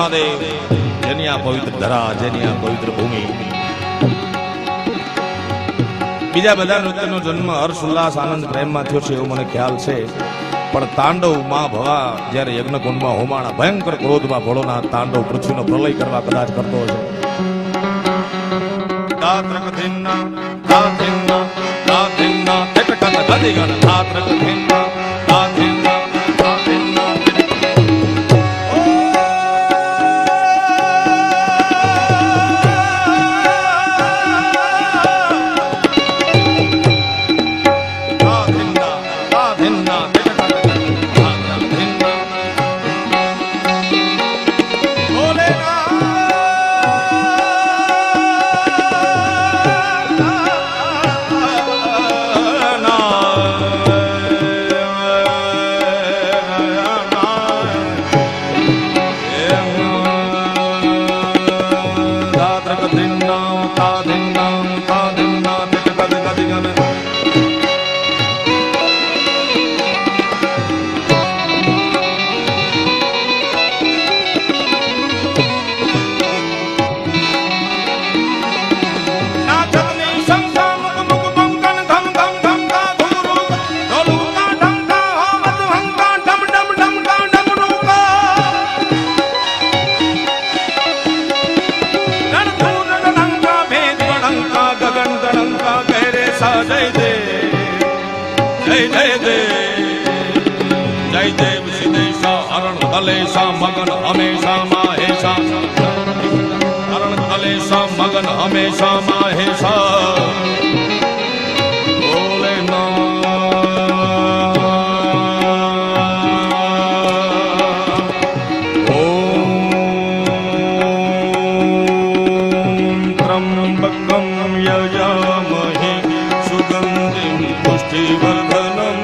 મહાદેવ જેની આ પવિત્ર ધરા, જેની આ પવિત્ર ભૂમિ. બીજા બધા નૃત્યનો જન્મ હર્ષ ઉલ્લાસ આનંદ પ્રેમમાં થયો છે એવું મને ખ્યાલ છે, પણ તાંડવ માં ભવા જ્યારે યજ્ઞકુંડમાં હોમાણા ભયંકર ક્રોધમાં ભોળોનાથ તાંડવ પૃથ્વીનો પ્રલય કરવા કદાચ કરતો હશે. દાત્રકધિન્ના દાધિન્ના દાધિન્ના તેટકન ગદિગન દાત્રકધિન્ના દાધિન્ના દાધિન્ના મગન હંમેશા માહેશા હરણ કલેશા મગન હંમેશા માહેશા બોલે ઓમ ત્રંબકમ યજામહે સુગંધિમ પુષ્ટિવર્ધનમ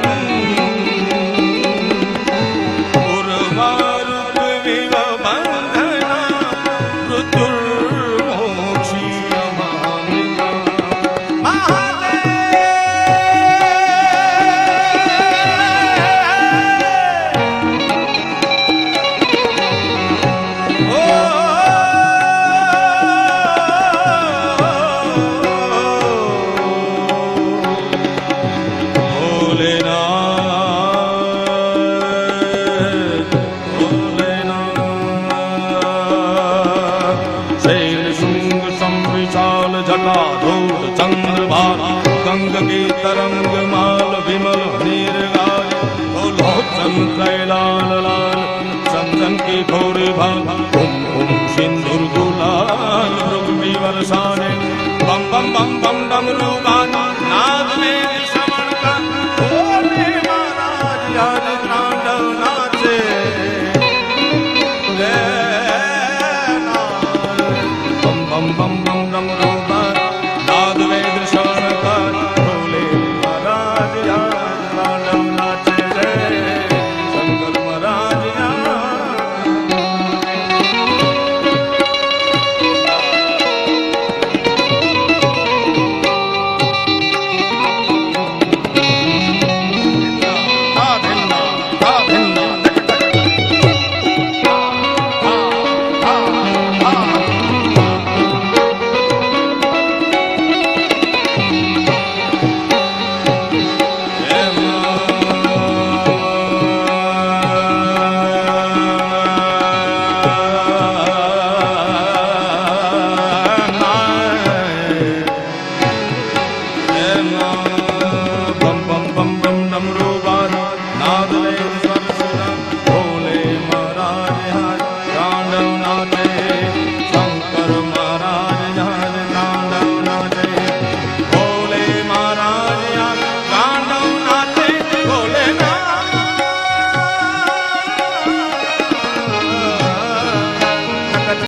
गंग की तरंग माल विमल नीरगाय लोचन त्रैलाल लाल चंदन की घोरी भाल ओम ओम सिंदूर गुलाल मृग वर्षाने बम बम बम बम डमरू